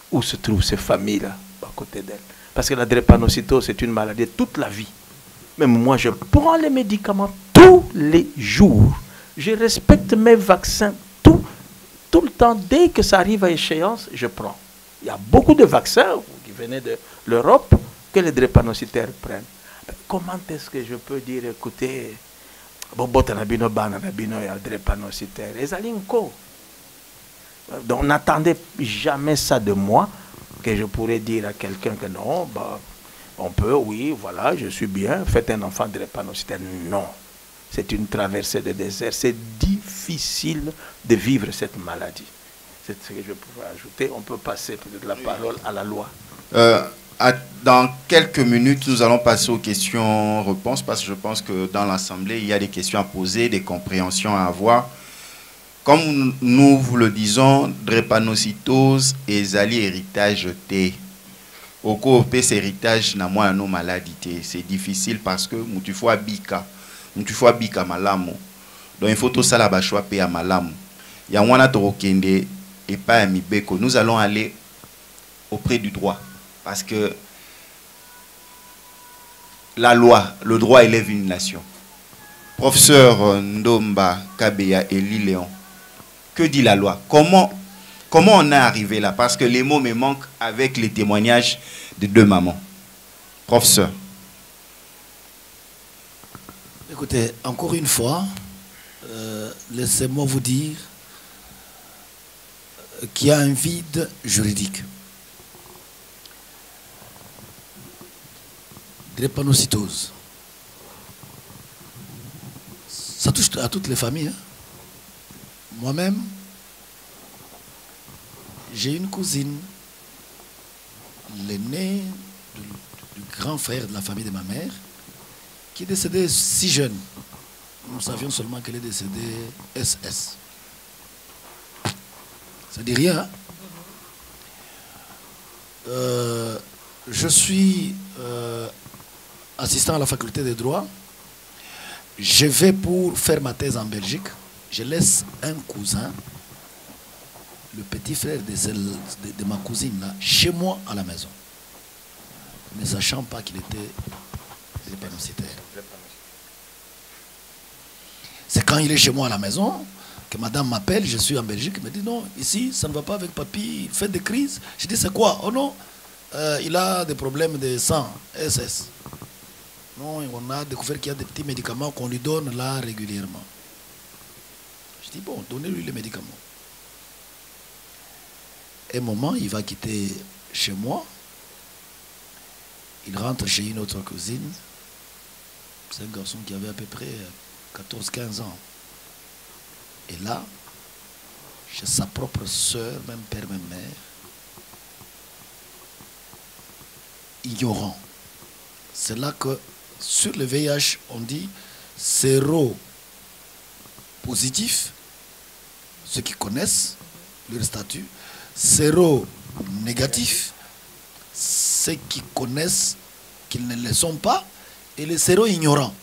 Où se trouvent ces familles-là, à côté d'elles? Parce que la drépanocytose, c'est une maladie toute la vie. Même moi, je prends les médicaments tous les jours. Je respecte mes vaccins tout le temps. Dès que ça arrive à échéance, je prends. Il y a beaucoup de vaccins qui venaient de l'Europe que les drépanocytaires prennent. Comment est-ce que je peux dire, écoutez, donc n'attendez jamais ça de moi, que je pourrais dire à quelqu'un que non, bah, on peut, oui, voilà, je suis bien, faites un enfant drépanocytaire. Non, c'est une traversée de désert, c'est difficile de vivre cette maladie. C'est ce que je pourrais ajouter. On peut passer peut-être la parole à la loi. Dans quelques minutes, nous allons passer aux questions-réponses parce que je pense que dans l'Assemblée, il y a des questions à poser, des compréhensions à avoir. Comme nous vous le disons, drépanocytose et zali héritage T. Au cours cet héritage n'a moins nos maladies. C'est difficile parce que tu fois bika malamu. Donc il faut tout ça la choix à malamu. Il y a un torokende et pas à mibeko. Nous allons aller auprès du droit. Parce que la loi, le droit élève une nation. Professeur Ndomba Kabeya et Léon, que dit la loi? Comment on est arrivé là? Parce que les mots me manquent avec les témoignages de deux mamans. Professeur. Écoutez, encore une fois, laissez-moi vous dire qu'il y a un vide juridique. Drépanocytose. Ça touche à toutes les familles. Hein. Moi-même, j'ai une cousine, l'aîné du grand frère de la famille de ma mère, qui est décédée si jeune. Nous savions seulement qu'elle est décédée SS. Ça dit rien. Hein? Je suis assistant à la faculté de droit. Je vais pour faire ma thèse en Belgique. Je laisse un cousin, le petit frère de ma cousine, là, chez moi à la maison. Ne sachant pas qu'il était drépanocytaire. C'est quand il est chez moi à la maison que madame m'appelle, je suis en Belgique, elle me dit non, ici ça ne va pas avec papy, il fait des crises. Je dis c'est quoi? Oh non, il a des problèmes de sang, SS. Non, on a découvert qu'il y a des petits médicaments qu'on lui donne là régulièrement. Je dis bon, donnez-lui les médicaments. Un moment, il va quitter chez moi. Il rentre chez une autre cousine. C'est un garçon qui avait à peu près 14-15 ans. Et là, chez sa propre soeur, même père, même mère, ignorant. C'est là que, sur le VIH, on dit séropositif, ceux qui connaissent leur statut, séronégatif, ceux qui connaissent qu'ils ne le sont pas, et les séro-ignorants,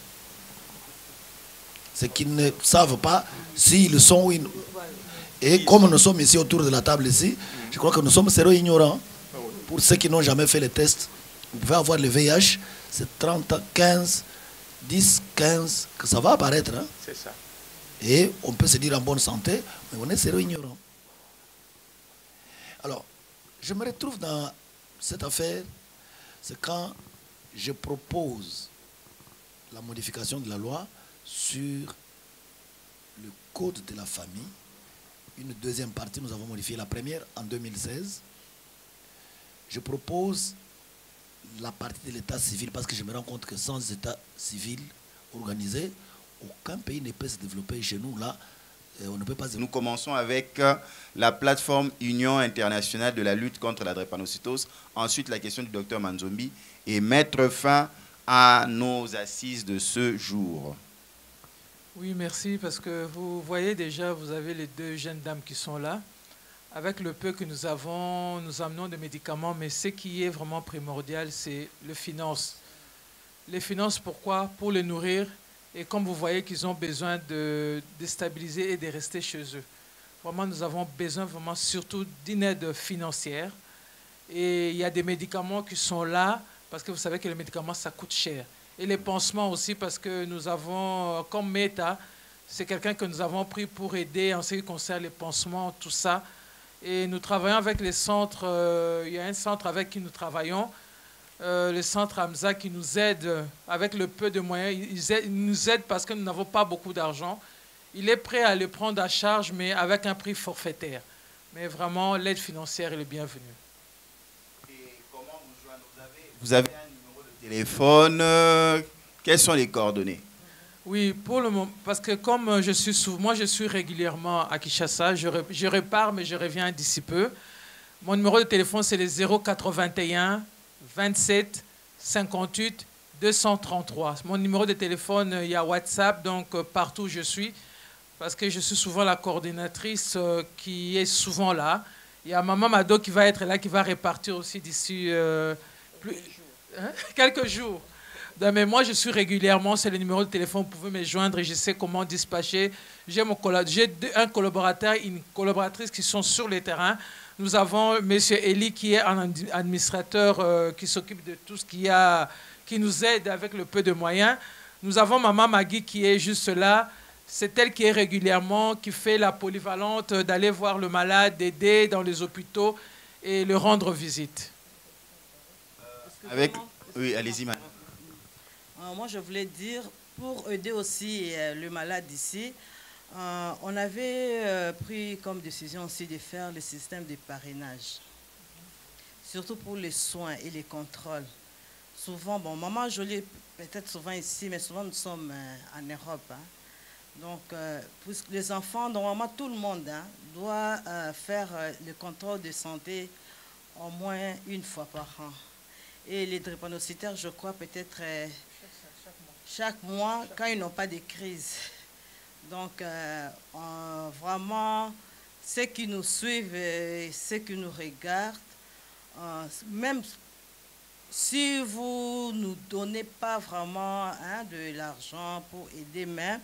ceux qui ne savent pas s'ils le sont ou non. Et comme nous sommes ici autour de la table ici, je crois que nous sommes séro-ignorants. Pour ceux qui n'ont jamais fait les tests, vous pouvez avoir le VIH, c'est 30, 15, 10, 15, que ça va apparaître. Hein? C'est ça. Et on peut se dire en bonne santé, mais on est séro-ignorant. Alors, je me retrouve dans cette affaire, c'est quand je propose la modification de la loi sur le code de la famille une deuxième partie, nous avons modifié la première en 2016. Je propose la partie de l'état civil parce que je me rends compte que sans état civil organisé, aucun pays ne peut se développer chez nous. Là, on ne peut pas... Nous commençons avec la plateforme Union internationale de la lutte contre la drépanocytose. Ensuite, la question du docteur Manzombi et mettre fin à nos assises de ce jour. Oui, merci, parce que vous voyez déjà, vous avez les deux jeunes dames qui sont là. Avec le peu que nous avons, nous amenons des médicaments, mais ce qui est vraiment primordial, c'est le finance. Les finances, pourquoi? Pour les nourrir. Et comme vous voyez qu'ils ont besoin de stabiliser et de rester chez eux. Vraiment, nous avons besoin vraiment surtout d'une aide financière. Et il y a des médicaments qui sont là, parce que vous savez que les médicaments, ça coûte cher. Et les pansements aussi, parce que nous avons, comme Meta, c'est quelqu'un que nous avons pris pour aider en ce qui concerne les pansements, tout ça. Et nous travaillons avec les centres, il y a un centre avec qui nous travaillons, le centre Hamza qui nous aide avec le peu de moyens. Il nous aide parce que nous n'avons pas beaucoup d'argent. Il est prêt à le prendre à charge, mais avec un prix forfaitaire. Mais vraiment, l'aide financière est le bienvenu. Et comment vous joignez? Vous avez un numéro de téléphone. Quelles sont les coordonnées? Oui, pour le moment, parce que comme moi je suis régulièrement à Kinshasa, je repars, mais je reviens d'ici peu. Mon numéro de téléphone, c'est le 081 27 58 233. Mon numéro de téléphone, il y a WhatsApp, donc partout où je suis, parce que je suis souvent la coordinatrice qui est souvent là. Il y a Maman Mado qui va être là, qui va repartir aussi d'ici quelques jours. Mais moi, je suis régulièrement, c'est le numéro de téléphone, vous pouvez me joindre et je sais comment dispatcher. J'ai un collaborateur, une collaboratrice qui sont sur le terrain. Nous avons M. Eli qui est un administrateur qui s'occupe de tout ce qui nous aide avec le peu de moyens. Nous avons Maman Magui qui est juste là. C'est elle qui est régulièrement, qui fait la polyvalente d'aller voir le malade, d'aider dans les hôpitaux et le rendre visite. Oui, allez-y, madame. Moi, je voulais dire, pour aider aussi le malade ici, on avait pris comme décision aussi de faire le système de parrainage, surtout pour les soins et les contrôles. Souvent, bon, Maman Jolie, peut-être souvent ici, mais souvent nous sommes en Europe. Hein. Donc, pour les enfants, normalement, tout le monde doit faire le contrôle de santé au moins une fois par an. Et les drépanocytaires, je crois, peut-être chaque mois, quand ils n'ont pas de crise. Donc, vraiment, ceux qui nous suivent, ceux qui nous regardent, même si vous ne nous donnez pas vraiment de l'argent pour aider, mais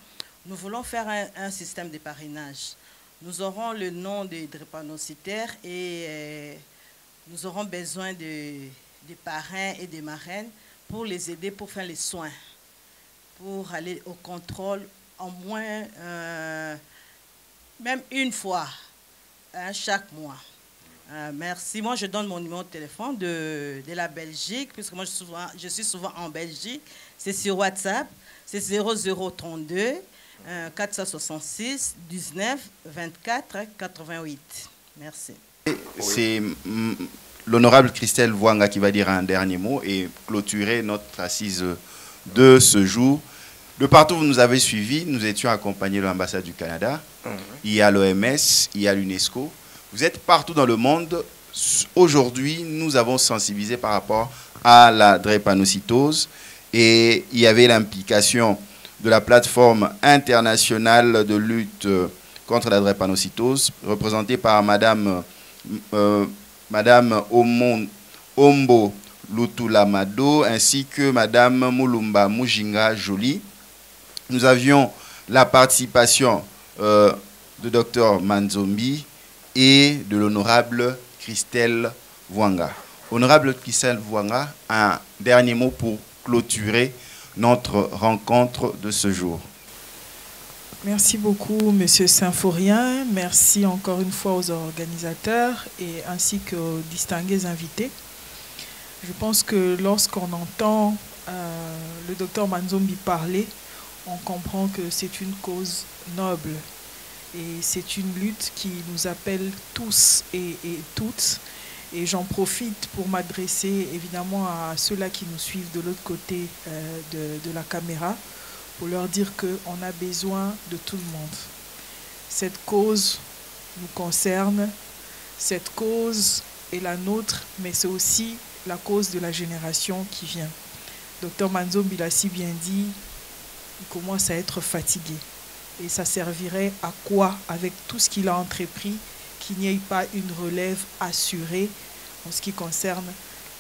nous voulons faire un système de parrainage. Nous aurons le nom des drépanocytaires et nous aurons besoin des parrains et des marraines pour les aider pour faire les soins, pour aller au contrôle au moins même une fois chaque mois. Merci. Moi, je donne mon numéro de téléphone de la Belgique, puisque moi, je suis souvent en Belgique. C'est sur WhatsApp. C'est 0032 466 19 24 88. Merci. C'est l'honorable Christelle Vwanga qui va dire un dernier mot et clôturer notre assise de ce jour. De partout où vous nous avez suivis, nous étions accompagnés de l'ambassade du Canada. Il y a l'OMS, il y a l'UNESCO. Vous êtes partout dans le monde. Aujourd'hui, nous avons sensibilisé par rapport à la drépanocytose et il y avait l'implication de la plateforme internationale de lutte contre la drépanocytose, représentée par Madame Ombo Lutulamado ainsi que Madame Mulumba Mujinga Jolie. Nous avions la participation de Dr Manzombi et de l'honorable Christelle Vwanga. Honorable Christelle Vwanga, un dernier mot pour clôturer notre rencontre de ce jour. Merci beaucoup, Monsieur Symphorien. Merci encore une fois aux organisateurs et ainsi qu'aux distingués invités. Je pense que lorsqu'on entend le docteur Manzombi parler, on comprend que c'est une cause noble. Et c'est une lutte qui nous appelle tous et toutes. Et j'en profite pour m'adresser évidemment à ceux-là qui nous suivent de l'autre côté de la caméra, pour leur dire qu'on a besoin de tout le monde. Cette cause nous concerne, cette cause est la nôtre, mais c'est aussi la cause de la génération qui vient. Dr Manzombi l'a si bien dit, il commence à être fatigué. Et ça servirait à quoi, avec tout ce qu'il a entrepris, qu'il n'y ait pas une relève assurée en ce qui concerne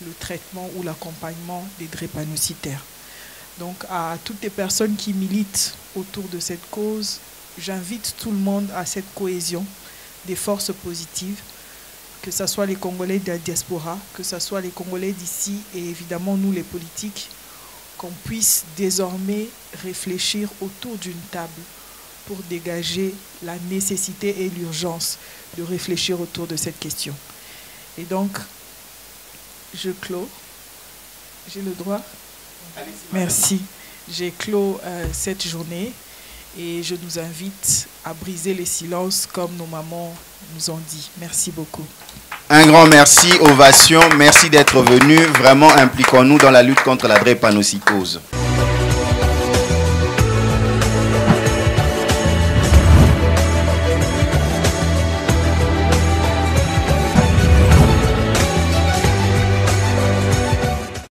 le traitement ou l'accompagnement des drépanocytaires. Donc à toutes les personnes qui militent autour de cette cause, j'invite tout le monde à cette cohésion des forces positives, que ce soit les Congolais de la diaspora, que ce soit les Congolais d'ici et évidemment nous les politiques, qu'on puisse désormais réfléchir autour d'une table pour dégager la nécessité et l'urgence de réfléchir autour de cette question. Et donc, je clôt. J'ai le droit? Merci. J'ai clos cette journée et je nous invite à briser les silences comme nos mamans nous ont dit. Merci beaucoup. Un grand merci, ovation. Merci d'être venu. Vraiment, impliquons-nous dans la lutte contre la drépanocytose.